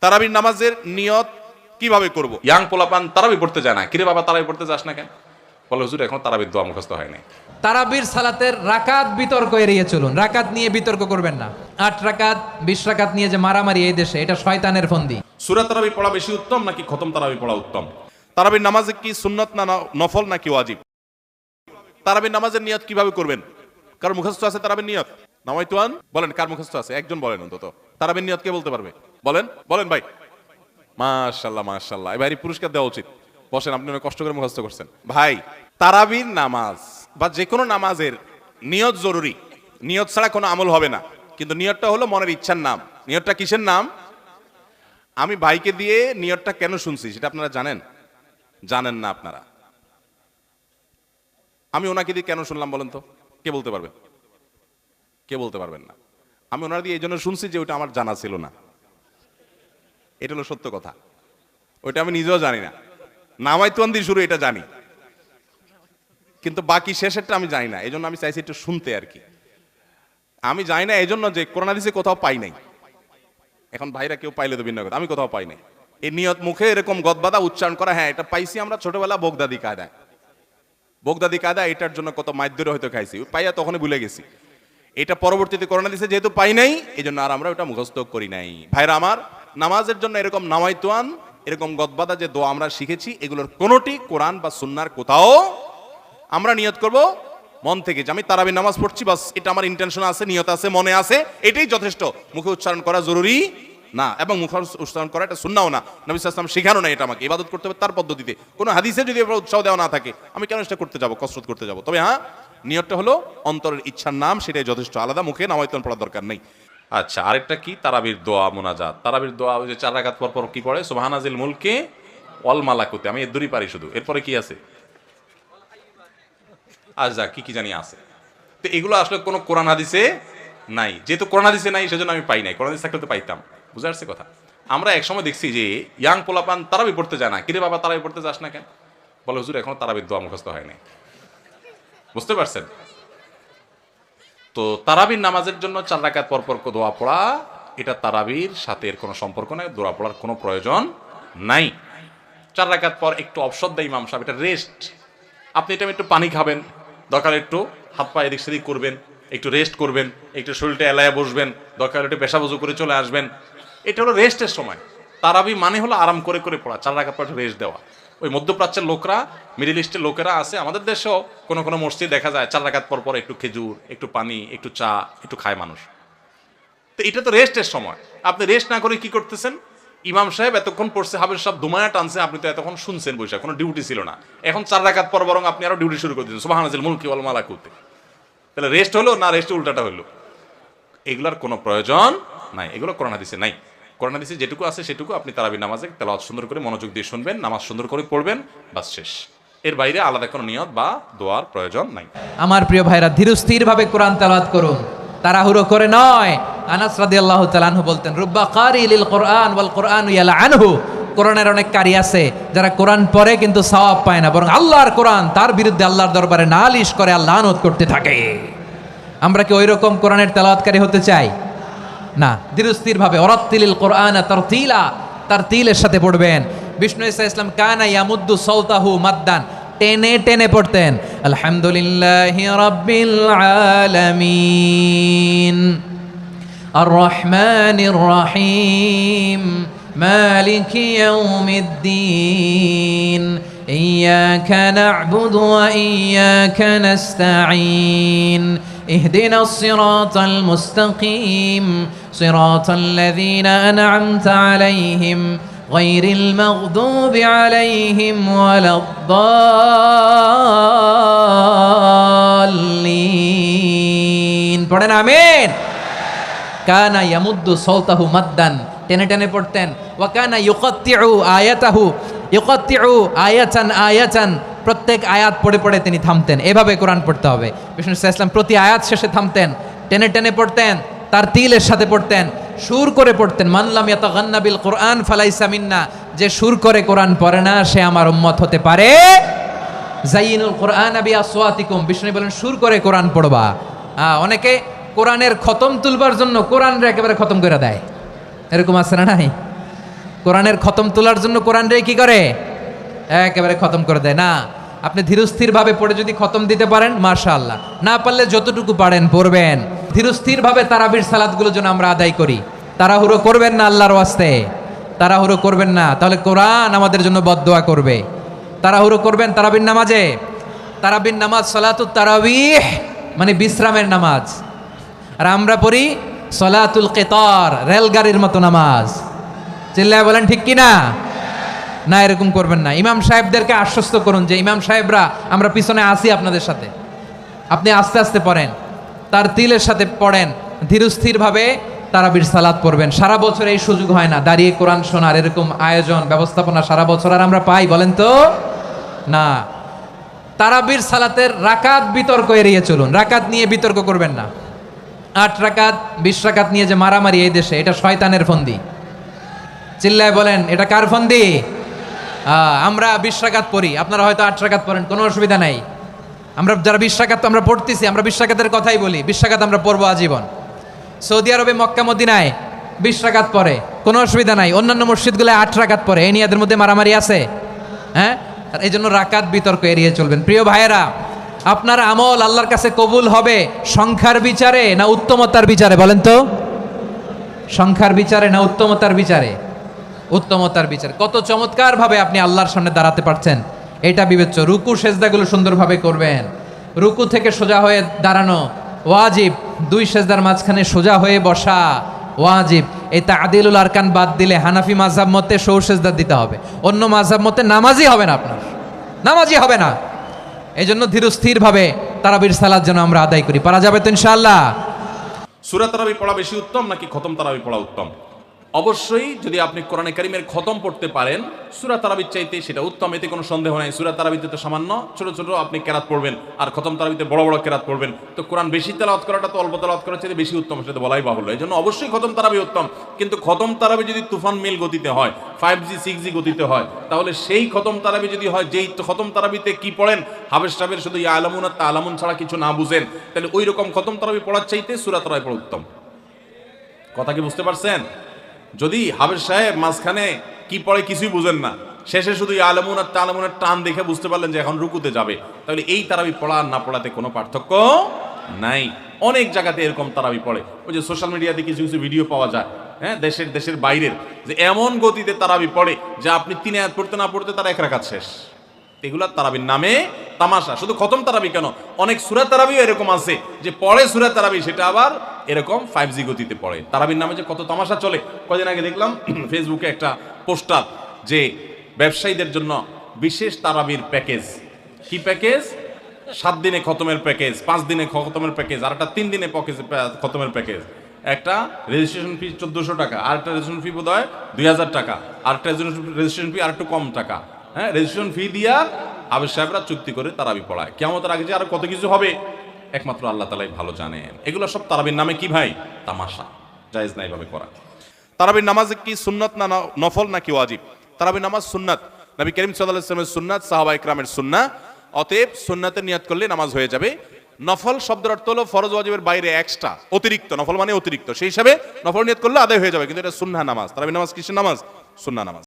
তারাবির নামাজের নিয়ত কিভাবে করব? ইয়াং পোলাপান তারাবি পড়তে যায় না, কিরে বাবা তারাবি পড়তে যাস না কেন? বলে হুজুর এখন তারাবির দোয়া মুখস্থ হয় নাই। তারাবির সালাতের রাকাত বিতর্ক এড়িয়ে চলুন, রাকাত নিয়ে বিতর্ক করবেন না। 8 রাকাত 20 রাকাত নিয়ে যে মারামারি এই দেশে, এটা শয়তানের ফন্দি। সূরা তারাবি পড়া বেশি উত্তম নাকি খতম তারাবি পড়া উত্তম? তারাবির নামাজে কি সুন্নত না নফল নাকি ওয়াজিব? তারাবির নামাজের নিয়ত কিভাবে করবেন? কার মুখস্থ আছে তারাবির নিয়ত? নামাইতুয়ান বলেন, কার মুখস্থ আছে? একজন বলেন অন্তত। তারাবির নিয়ত কে বলতে পারবে? বলেন বলেন ভাই। মাশাআল্লাহ মাশাআল্লাহ, এই ভাইয়ের পুরস্কার দেওয়া উচিত। বসেন, আপনি অনেক কষ্ট করে মুখস্থ করছেন। ভাই, তারাবির নামাজ বা যে কোনো নামাজের নিয়ত জরুরি। নিয়ত ছাড়া কোনো আমল হবে না। কিন্তু নিয়তটা হলো মনের ইচ্ছার নাম। নিয়তটা কিসের নাম? আমি ভাইকে দিয়ে নিয়তটা কেন শুনছি সেটা আপনারা জানেন? জানেন না আপনারা। আমি ওনাকে দিয়ে কেন শুনলাম বলেন তো? কে বলতে পারবেন? কে বলতে পারবেন না? আমি ওনার দিয়ে এই জন্য শুনছি যে ওইটা আমার জানা ছিল না। এটা হলো সত্য কথা। ওইটা আমি নিজেও জানি না। নামাইতুয়ান দিয়ে শুরু এটা জানি, কিন্তু বাকি শেষেরটা আমি জানি না। এই জন্য আমি চাইছি একটু শুনতে আর কি। আমি জানি না এই জন্য যে কোরআন হাদিসে কোথাও পাই নাই। এখন ভাইরা কেউ পাইলে তো ভিন্ন কথা, আমি কোথাও পাই নাই। এই নিয়ত মুখে এরকম গদবাদা উচ্চারণ করা, হ্যাঁ এটা পাইছি আমরা ছোটবেলা বোগদাদি কায়দায়। বোগদাদি কায়দা এটার জন্য কত মাইদ্যরে হয়তো খাইছি, পাইয়া তখনই ভুলে গেছি। এটা পরবর্তীতে কোরআন হাদিসে যেহেতু পাই নাই, এই জন্য আর আমরা ওটা মুখস্থ করি নাই। ভাইরা আমার, নামাজের জন্য এরকম নামাইতুয়ান, এরকম গদবাদা যে দোয়া আমরা শিখেছি, এগুলোর কোনোটি কোরআন বা সুন্নাহর কোথাও আমরা নিয়ত করব মন থেকে যে আমি তারাবির নামাজ পড়ছি, বাস এটা আমার ইন্টেনশন আছে, নিয়ত আছে, মনে আছে, এটাই যথেষ্ট। মুখে উচ্চারণ করা জরুরি না, এবং মুখে উচ্চারণ করা এটা সুন্নাহও না। নবী সাল্লাল্লাহু আলাইহি ওয়াসাল্লাম শেখানো না এটা আমাকে। ইবাদত করতে হবে তার পদ্ধতিতে। কোনো হাদিসে যদি উৎসাহ দেওয়া না থাকে, আমি কেন সেটা করতে যাব, কসরত করতে যাব? তবে হ্যাঁ, নিয়তটা হলো অন্তরের ইচ্ছার নাম, সেটাই যথেষ্ট। আলাদা মুখে নামাইতুয়ান পড়ার দরকার নেই। আচ্ছা, আরেকটা কি? তারাবির দোয়া মুনাজাত। তারাবির দোয়া ওই যে 4 রাকাত পর পর কি পড়ে? সুবহানাজিল মুলকে ওয়াল মালাকুতে। আমি এর দূরই পারি শুধু। এরপরে কি আছে? আচ্ছা, কি কি জানি আছে। তো এগুলো আসলে কোনো কোরআন হাদিসে নাই। যেহেতু কোরআন হাদিসে নাই, সেজন্য আমি পাই নাই। কোরআন হাদিস থাকলে তো পাইতাম। বুঝে আসছে কথা? আমরা একসময় দেখছি যে ইয়াং পোলাপান তারাবি পড়তে যায় না, কিরে বাবা তারাবি পড়তে যাস না কেন? বলে হুজুর এখনো তারাবির দোয়া মুখস্থ হয় নাই। বুঝতে পারছেন? তো তারাবির নামাজের জন্য 4 রাকাত পর পর দোয়া পড়া, এটা তারাবির সাথে এর কোনো সম্পর্ক নাই। দোয়া পড়ার কোনো প্রয়োজন নাই। 4 রাকাত পর একটু অবসর দেয় ইমাম সাহেব, এটা রেস্ট। আপনি এটা একটু পানি খাবেন, দরকার একটু হাত পা এদিক সেদিক করবেন, একটু রেস্ট করবেন, একটু শরীরটা এলায়া বসবেন, দরকার একটু পেশাবজু করে চলে আসবেন। এটা হলো রেস্টের সময়। তারাবি মানে হলো আরাম করে করে পড়া, 4 রাকাত পর রেস্ট দেওয়া। ওই মধ্যপ্রাচ্যের লোকরা, মিডল ইস্টের লোকেরা আছে, আমাদের দেশেও কোনো কোনো মসজিদ দেখা যায় 4 রাকাত পর পর একটু খেজুর, একটু পানি, একটু চা, একটু খায় মানুষ। তো এটা তো রেস্টের সময়। আপনি রেস্ট না করে কি করতেছেন? ইমাম সাহেব এতক্ষণ পড়ছে, হাফেজ সাহেব দুমায়া টানছে, আপনি তো এতক্ষণ শুনছেন বৈশাখ, কোনো ডিউটি ছিল না। এখন 4 রাকাত পর বরং আপনি আরো ডিউটি শুরু করে দিচ্ছেন, সুবহানাজিল মুলকি ওয়াল মালাকুতে। তাহলে রেস্ট হলো না, রেস্টে উল্টাটা হলো? এগুলার কোনো প্রয়োজন নাই। এগুলো কোরআন হাদিসে নাই। কোরআন হাদিসে যেটুকু আছে সেটুকু আপনি তারাবি নামাজে তেলাওয়াত সুন্দর করে মনোযোগ দিয়ে শুনবেন, নামাজ সুন্দর করে পড়বেন, বাস শেষ। এর বাইরে আলাদা কোনো নিয়ত বা দোয়ার প্রয়োজন নাই। আমার প্রিয় ভাইরা, ধীরস্থির ভাবে কোরআন তেলাওয়াত করুন, তাড়াহুড়ো করে নয়। আনাস রাদিয়াল্লাহু তাআলা আনহু বলতেন, রুব্বা কারিলিল কোরআন ওয়াল কোরআনু ইয়ালআনহু। কোরআনের অনেক কারি আছে যারা কোরআন পড়ে কিন্তু সওয়াব পায় না, বরং আল্লাহর কোরআন তার বিরুদ্ধে আল্লাহর দরবারে নালিশ করে, আল্লাহ লানত করতে থাকে। আমরা কি ওই রকম কোরআনের তেলাওয়াতকারী হতে চাই? না। ধীরস্থির ভাবে ওয়ারাত্তিলিল কোরআনা তারতিলা, তারতিলের সাথে পড়বেন। বিষ্ণু ঈসা ইসলাম কানা ইয়ামুদ্দু সাওতাহু মাদ্দান, টেনে টেনে পড়তেন। আলহামদুলিল্লাহি রাব্বিল আলামিন আর রহমানির রহিম মালিকি ইয়াউমিদ্দিন ইয়্যাকা না'বুদু ওয়া ইয়্যাকা নাস্তাঈন اهدنا الصراط المستقيم صراط الذين أنعمت عليهم غير المغضوب عليهم ولا الضالين পড়েন আমিন। কানা ইয়ামুদ্দু সাওতাহু মাদ্দান, টেনে টেনে পড়তেন। ওয়া কানা ইউকাত্তিউ আয়াতাহু, ইউকাত্তিউ আয়াতান আয়াতান, প্রত্যেক আয়াত পড়ে পড়ে তিনি থামতেন। এভাবে কোরআন পড়তে হবে। বিষ্ণু ইসলাম প্রতি আয়াত শেষে থামতেন, টেনে টেনে পড়তেন, তার তিলের সাথে পড়তেন, সুর করে পড়তেন। মানলাম ইয়াতাগান্না বিল কোরআন ফালাইসা মিন্না, যে সুর করে কোরআন পড়ে না সে আমার উম্মত হতে পারে। জাইনুল কোরআন বিআসওয়াতিকুম, বিষ্ণু বলেন সুর করে কোরআন পড়বা। অনেকে কোরআনের খতম তুলবার জন্য কোরআন একেবারে খতম করে দেয়, এরকম আছে না নাই? কোরআনের খতম তোলার জন্য কোরআন রে কি করে একেবারে খতম করে দেয় না। আপনি ধীরস্থিরভাবে পড়ে যদি খতম দিতে পারেন মাশাআল্লাহ, না পারলে যতটুকু পারেন পড়বেন। ধীরস্থিরভাবে তারাবির সালাতগুলো যেন আমরা আদায় করি। তাড়াহুড়ো করবেন না আল্লাহর ওয়াস্তে, তাড়াহুড়ো করবেন না, তাহলে কোরআন আমাদের জন্য বদদোয়া করবে। তাড়াহুড়ো করবেন তারাবির নামাজে। তারাবির নামাজ সালাতুত তারাবিহ মানে বিশ্রামের নামাজ, আর আমরা পড়ি সলাতুল কিতার, রেলগাড়ির মতো নামাজ। চিল্লায় বলেন ঠিক কি না? না, এরকম করবেন না। ইমাম সাহেবদেরকে আশ্বস্ত করুন যে ইমাম সাহেবরা আমরা পিছনে আসি আপনাদের সাথে, আপনি আস্তে আস্তে পড়েন, তার তিলের সাথে পড়েন, ধীরস্থিরভাবে তারাবির সালাত পড়বেন। সারা বছর এই সুযোগ হয় না দাঁড়িয়ে কোরআন শোনার, এরকম আয়োজন ব্যবস্থাপনা সারা বছর আর আমরা পাই বলেন তো না। তারাবির সালাতের রাকাত বিতর্ক এড়িয়ে চলুন, রাকাত নিয়ে বিতর্ক করবেন না। 8 রাকাত 20 রাকাত নিয়ে যে মারামারি এই দেশে, এটা শয়তানের ফন্দি। চিল্লায় বলেন এটা কার ফন্দি? আমরা 20 রাকাত পড়ি, আপনারা হয়তো 8 রাকাত পড়েন, কোনো অসুবিধা নাই। আমরা যারা 20 রাকাত আমরা পড়তেছি, আমরা 20 রাকাতের কথাই বলি, 20 রাকাত আমরা পড়বো আজীবন। সৌদি আরবে মক্কা মদিনায় 20 রাকাত পড়ে, কোনো অসুবিধা নাই। অন্যান্য মসজিদগুলোয় 8 রাকাত পড়ে, এই নিয়ে এদের মধ্যে মারামারি আছে? হ্যাঁ, এই জন্য রাকাত বিতর্ক এড়িয়ে চলবেন। প্রিয় ভাইয়েরা, আপনার আমল আল্লাহর কাছে কবুল হবে সংখ্যার বিচারে না উত্তমতার বিচারে বলেন তো? সংখ্যার বিচারে না উত্তমতার বিচারে? উত্তমতার বিচার। কত চমৎকার ভাবে আপনি আল্লাহর সামনে দাঁড়াতে পারছেন এটা বিবেচ্য। রুকু সেজদাগুলো সুন্দরভাবে করবেন। রুকু থেকে সোজা হয়ে দাঁড়ানো ওয়াজিব, 2 সেজদার মাঝখানে সোজা হয়ে বসা ওয়াজিব। এই তা'দিলুল আরকান বাদ দিলে হানাফি মাযহাব মতে সৌ সেজদা দিতে হবে, অন্য মাযহাব মতে নামাজই হবে না, আপনার নামাজই হবে না। এই জন্য ধীরস্থির ভাবে তারাবির সালাত যেন আমরা আদায় করি। পারা যাবে তো ইনশাআল্লাহ? সূরা তারাবি পড়া বেশি উত্তম নাকি খতম তারাবি পড়া উত্তম? অবশ্যই যদি আপনি কোরআনে কারিমের খতম পড়তে পারেন সূরা তারাবির চাইতে সেটা উত্তম, এতে কোনো সন্দেহ নাই। সূরা তারাবিতে তো সামান্য ছোট ছোট আপনি কেরাত পড়বেন, আর খতম তারাবিতে বড় বড় কেরাত পড়বেন, তো কোরআন বেশি তেলাওয়াত করাটা তো অল্প তেলাওয়াত করার চাইতে বেশি উত্তম, সেটা তো বলাই বাহুল্য। এই জন্য অবশ্যই খতম তারাবি উত্তম। কিন্তু খতম তারাবি যদি তুফান মিল গতিতে হয়, 5G 6G গতিতে হয়, তাহলে সেই খতম তারাবি যদি হয় যেই খতম তারাবিতে কি পড়েন হাবেশ সাহেবের শুধু ইয়া আলামুন আর তালামুন ছাড়া কিছু না বুঝেন, তাহলে ওই রকম খতম তারাবি পড়ার চাইতে সূরা তারাবি পড়া উত্তম। কথা কি বুঝতে পারছেন? যদি হাবের সাহেব মাঝখানে কি পড়ে কিছুই বুঝেন না, শেষে শুধু আলামুন আর তালামুনের টান দেখে বুঝতে পারলেন যে এখন রুকুতে যাবে, তাহলে এই তারাবি পড়া আর না পড়াতে কোনো পার্থক্য নাই। অনেক জায়গাতে এরকম তারাবি পড়ে, ওই যে সোশ্যাল মিডিয়াতে কিছু কিছু ভিডিও পাওয়া যায়, হ্যাঁ, দেশের বাইরের, যে এমন গতিতে তারাবি পড়ে যে আপনি 3 আয়াত পড়তে না পড়তে তার 1 রাকাত শেষ। এগুলা তারাবির নামে তামাশা। শুধু খতম তারাবি কেন, অনেক সূরা তারাবিও এরকম আছে যে পড়ে সূরা তারাবি, সেটা আবার এরকম 5G গতিতে পড়ে। তারাবির নামে যে কত তামাশা চলে। কদিন আগে দেখলাম ফেসবুকে একটা পোস্টার যে ব্যবসায়ীদের জন্য বিশেষ তারাবির প্যাকেজ। কি প্যাকেজ? 7 দিনে খতমের প্যাকেজ, 5 দিনে খতমের প্যাকেজ, আর একটা 3 দিনে খতমের প্যাকেজ। একটা রেজিস্ট্রেশন ফি 1400 টাকা, আর একটা রেজিস্ট্রেশন ফি বোধ হয় 2000 টাকা, আর একটা রেজিস্ট্রেশন ফি আর একটু কম টাকা। হ্যাঁ, রেজিস্ট্রেশন ফি দিয়া হাবেজ সাহেবরা চুক্তি করে তারাবি পড়ায়। কিয়ামতের আগে যে আরো কত কিছু হবে একমাত্র আল্লাহ তাআলাই ভালো জানেন। এগুলো সব তারাবির নামে কি ভাই? তামাশা। জায়েজ নাই ভাবে করা। তারাবির নামাজ কি সুন্নাত না নফল নাকি ওয়াজিব? তারাবির নামাজ সুন্নাত, নবী করিম সাল্লাল্লাহু আলাইহি ওয়াসাল্লামের সুন্নাত, সাহাবায়ে কেরামের সুন্নাহ। অতএব সুন্নাতের নিয়ত করলে নামাজ হয়ে যাবে। নফল শব্দের অর্থ হলো ফরজ ওয়াজিবের বাইরে এক্সট্রা, অতিরিক্ত। নফল মানে অতিরিক্ত, সেই হিসাবে নফল নিয়ত করলে আদায় হয়ে যাবে, কিন্তু এটা সুন্নাহ নামাজ। তারাবির নামাজ কিসের নামাজ? সুন্নাহ নামাজ।